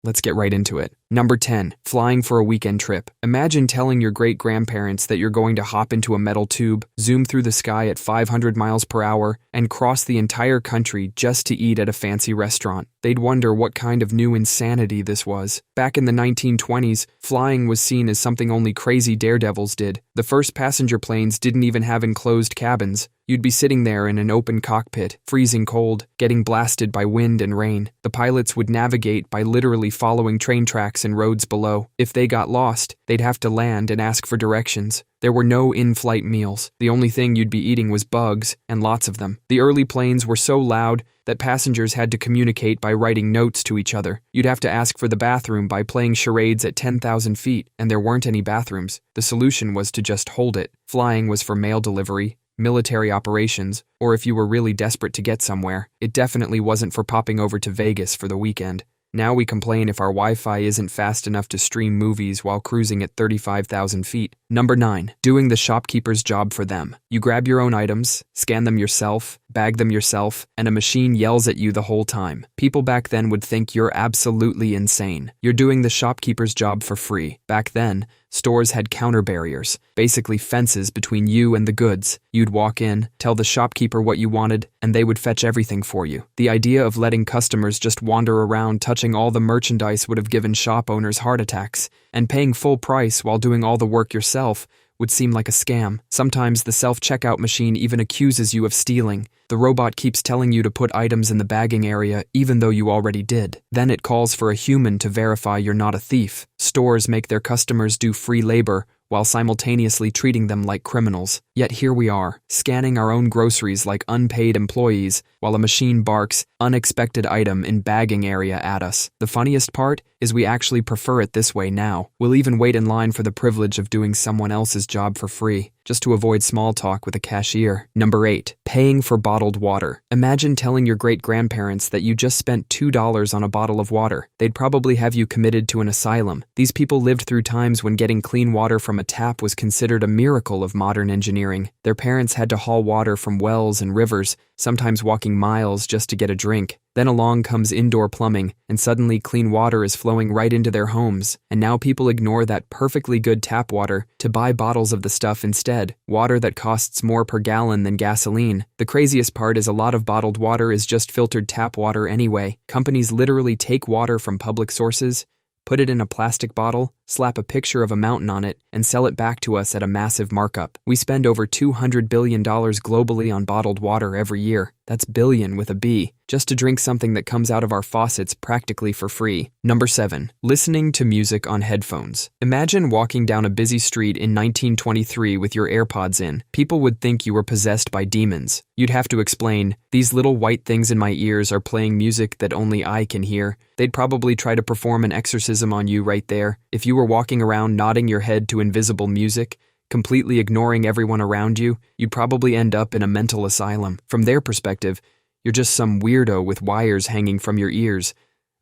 Let's get right into it. Number 10. Flying for a weekend trip. Imagine telling your great-grandparents that you're going to hop into a metal tube, zoom through the sky at 500 miles per hour, and cross the entire country just to eat at a fancy restaurant. They'd wonder what kind of new insanity this was. Back in the 1920s, flying was seen as something only crazy daredevils did. The first passenger planes didn't even have enclosed cabins. You'd be sitting there in an open cockpit, freezing cold, getting blasted by wind and rain. The pilots would navigate by literally following train tracks and roads below. If they got lost, they'd have to land and ask for directions. There were no in-flight meals. The only thing you'd be eating was bugs, and lots of them. The early planes were so loud that passengers had to communicate by writing notes to each other. You'd have to ask for the bathroom by playing charades at 10,000 feet, and there weren't any bathrooms. The solution was to just hold it. Flying was for mail delivery, military operations, or if you were really desperate to get somewhere. It definitely wasn't for popping over to Vegas for the weekend. Now we complain if our Wi-Fi isn't fast enough to stream movies while cruising at 35,000 feet. Number 9. Doing the shopkeeper's job for them. You grab your own items, scan them yourself, bag them yourself, and a machine yells at you the whole time. People back then would think you're absolutely insane. You're doing the shopkeeper's job for free. Back then, stores had counter barriers, basically fences between you and the goods. You'd walk in, tell the shopkeeper what you wanted, and they would fetch everything for you. The idea of letting customers just wander around touching all the merchandise would have given shop owners heart attacks, and paying full price while doing all the work yourself would seem like a scam. Sometimes the self-checkout machine even accuses you of stealing. The robot keeps telling you to put items in the bagging area even though you already did. Then it calls for a human to verify you're not a thief. Stores make their customers do free labor while simultaneously treating them like criminals. Yet here we are, scanning our own groceries like unpaid employees, while a machine barks, "Unexpected item in bagging area" at us. The funniest part is we actually prefer it this way now. We'll even wait in line for the privilege of doing someone else's job for free, just to avoid small talk with a cashier. Number 8. Paying for bottled water. Imagine telling your great-grandparents that you just spent $2 on a bottle of water. They'd probably have you committed to an asylum. These people lived through times when getting clean water from a tap was considered a miracle of modern engineering. Their parents had to haul water from wells and rivers, sometimes walking miles just to get a drink. Then along comes indoor plumbing, and suddenly clean water is flowing right into their homes. And now people ignore that perfectly good tap water to buy bottles of the stuff instead, water that costs more per gallon than gasoline. The craziest part is a lot of bottled water is just filtered tap water anyway. Companies literally take water from public sources, put it in a plastic bottle, slap a picture of a mountain on it, and sell it back to us at a massive markup. We spend over $200 billion globally on bottled water every year. That's billion with a B, just to drink something that comes out of our faucets practically for free. Number 7. Listening to music on headphones. Imagine walking down a busy street in 1923 with your AirPods in. People would think you were possessed by demons. You'd have to explain, "These little white things in my ears are playing music that only I can hear." They'd probably try to perform an exorcism on you right there. If you were walking around nodding your head to invisible music, completely ignoring everyone around you, you'd probably end up in a mental asylum. From their perspective, you're just some weirdo with wires hanging from your ears,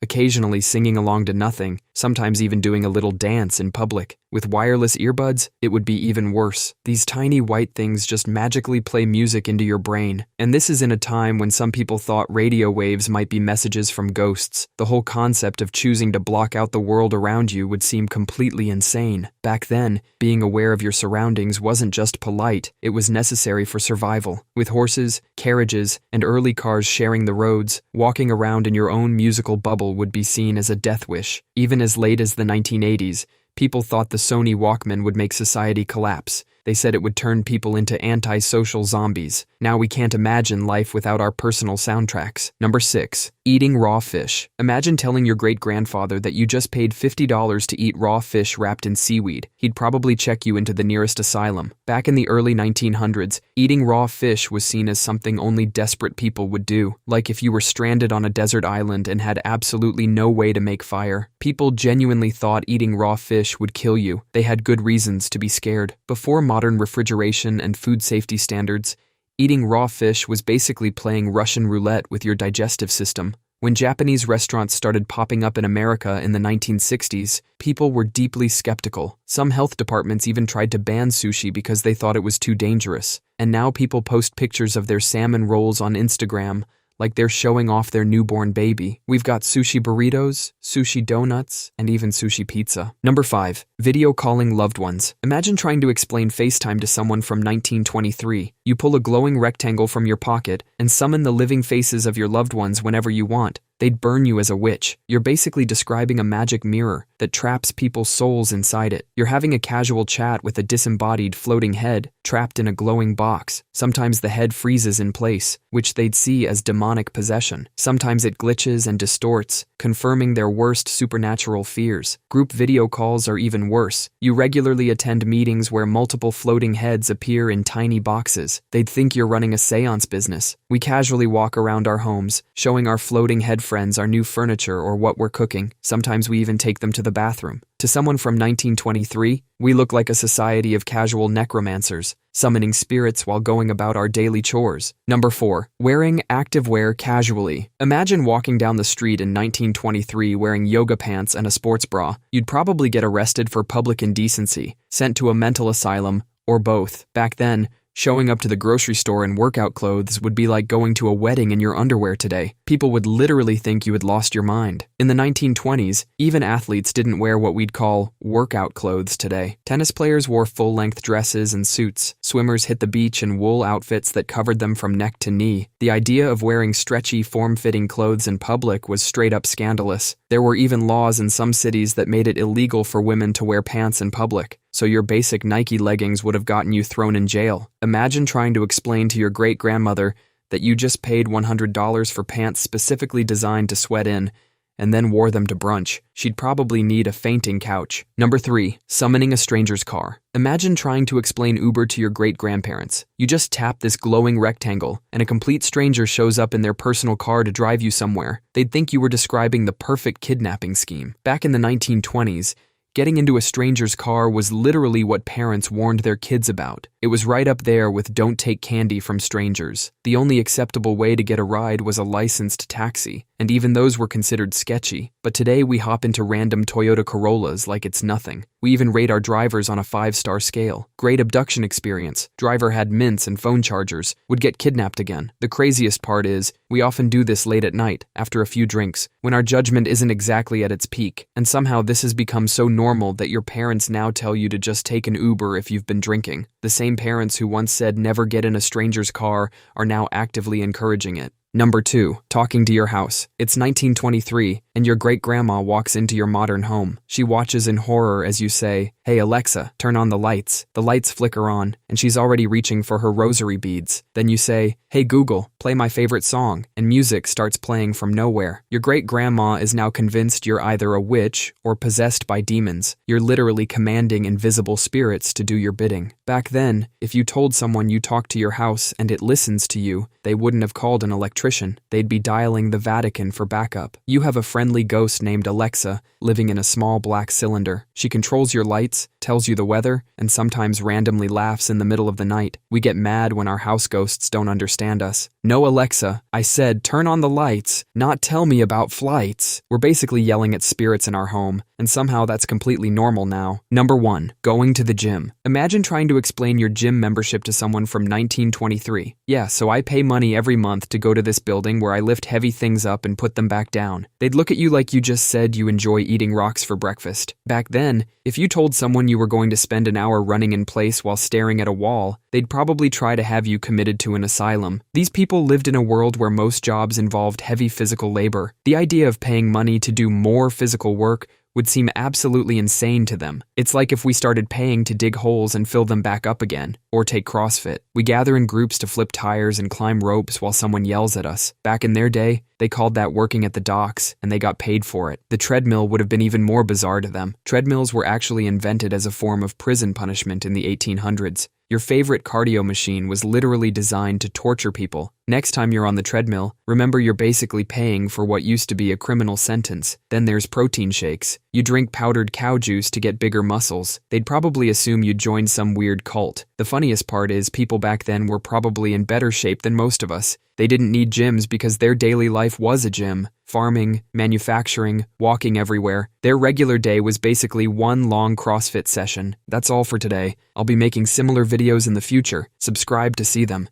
occasionally singing along to nothing, sometimes even doing a little dance in public. With wireless earbuds, it would be even worse. These tiny white things just magically play music into your brain. And this is in a time when some people thought radio waves might be messages from ghosts. The whole concept of choosing to block out the world around you would seem completely insane. Back then, being aware of your surroundings wasn't just polite, it was necessary for survival. With horses, carriages, and early cars sharing the roads, walking around in your own musical bubble would be seen as a death wish. Even as late as the 1980s, people thought the Sony Walkman would make society collapse. They said it would turn people into antisocial zombies. Now we can't imagine life without our personal soundtracks. Number 6. Eating raw fish. Imagine telling your great-grandfather that you just paid $50 to eat raw fish wrapped in seaweed. He'd probably check you into the nearest asylum. Back in the early 1900s, eating raw fish was seen as something only desperate people would do. Like if you were stranded on a desert island and had absolutely no way to make fire. People genuinely thought eating raw fish would kill you. They had good reasons to be scared. Before modern refrigeration and food safety standards, eating raw fish was basically playing Russian roulette with your digestive system. When Japanese restaurants started popping up in America in the 1960s, people were deeply skeptical. Some health departments even tried to ban sushi because they thought it was too dangerous. And now people post pictures of their salmon rolls on Instagram, like they're showing off their newborn baby. We've got sushi burritos, sushi donuts, and even sushi pizza. Number 5. Video calling loved ones. Imagine trying to explain FaceTime to someone from 1923. You pull a glowing rectangle from your pocket and summon the living faces of your loved ones whenever you want. They'd burn you as a witch. You're basically describing a magic mirror that traps people's souls inside it. You're having a casual chat with a disembodied floating head trapped in a glowing box. Sometimes the head freezes in place, which they'd see as demonic possession. Sometimes it glitches and distorts, confirming their worst supernatural fears. Group video calls are even worse. You regularly attend meetings where multiple floating heads appear in tiny boxes. They'd think you're running a seance business. We casually walk around our homes, showing our floating head friends our new furniture or what we're cooking. Sometimes we even take them to the bathroom. To someone from 1923, we look like a society of casual necromancers, summoning spirits while going about our daily chores. Number 4. Wearing activewear casually. Imagine walking down the street in 1923 wearing yoga pants and a sports bra. You'd probably get arrested for public indecency, sent to a mental asylum, or both. Back then, showing up to the grocery store in workout clothes would be like going to a wedding in your underwear today. People would literally think you had lost your mind. In the 1920s, even athletes didn't wear what we'd call workout clothes today. Tennis players wore full-length dresses and suits. Swimmers hit the beach in wool outfits that covered them from neck to knee. The idea of wearing stretchy, form-fitting clothes in public was straight-up scandalous. There were even laws in some cities that made it illegal for women to wear pants in public. So your basic Nike leggings would have gotten you thrown in jail. Imagine trying to explain to your great-grandmother that you just paid $100 for pants specifically designed to sweat in, and then wore them to brunch. She'd probably need a fainting couch. Number 3. Summoning a stranger's car. Imagine trying to explain Uber to your great-grandparents. You just tap this glowing rectangle, and a complete stranger shows up in their personal car to drive you somewhere. They'd think you were describing the perfect kidnapping scheme. Back in the 1920s, getting into a stranger's car was literally what parents warned their kids about. It was right up there with don't take candy from strangers. The only acceptable way to get a ride was a licensed taxi, and even those were considered sketchy. But today we hop into random Toyota Corollas like it's nothing. We even rate our drivers on a 5-star scale. Great abduction experience. Driver had mints and phone chargers. Would get kidnapped again. The craziest part is, we often do this late at night, after a few drinks, when our judgment isn't exactly at its peak, and somehow this has become so normal that your parents now tell you to just take an Uber if you've been drinking. The same parents who once said never get in a stranger's car are now actively encouraging it. Number 2. Talking to your house. It's 1923, and your great-grandma walks into your modern home. She watches in horror as you say, "Hey Alexa, turn on the lights." The lights flicker on, and she's already reaching for her rosary beads. Then you say, "Hey Google, play my favorite song," and music starts playing from nowhere. Your great-grandma is now convinced you're either a witch or possessed by demons. You're literally commanding invisible spirits to do your bidding. Back then, if you told someone you talked to your house and it listens to you, they wouldn't have called an electrician. They'd be dialing the Vatican for backup. You have a friendly ghost named Alexa living in a small black cylinder. She controls your lights, tells you the weather, and sometimes randomly laughs in the middle of the night. We get mad when our house ghosts don't understand us. "No, Alexa, I said turn on the lights, not tell me about flights." We're basically yelling at spirits in our home, and somehow that's completely normal now. Number 1. Going to the gym. Imagine trying to explain your gym membership to someone from 1923. "Yeah, so I pay money every month to go to this building where I lift heavy things up and put them back down." They'd look at you like you just said you enjoy eating rocks for breakfast. Back then, if you told someone you were going to spend an hour running in place while staring at a wall, they'd probably try to have you committed to an asylum. These people lived in a world where most jobs involved heavy physical labor. The idea of paying money to do more physical work would seem absolutely insane to them. It's like if we started paying to dig holes and fill them back up again, or take CrossFit. We gather in groups to flip tires and climb ropes while someone yells at us. Back in their day, they called that working at the docks, and they got paid for it. The treadmill would have been even more bizarre to them. Treadmills were actually invented as a form of prison punishment in the 1800s. Your favorite cardio machine was literally designed to torture people. Next time you're on the treadmill, remember you're basically paying for what used to be a criminal sentence. Then there's protein shakes. You drink powdered cow juice to get bigger muscles. They'd probably assume you joined some weird cult. The funniest part is people back then were probably in better shape than most of us. They didn't need gyms because their daily life was a gym. Farming, manufacturing, walking everywhere. Their regular day was basically one long CrossFit session. That's all for today. I'll be making similar videos in the future. Subscribe to see them.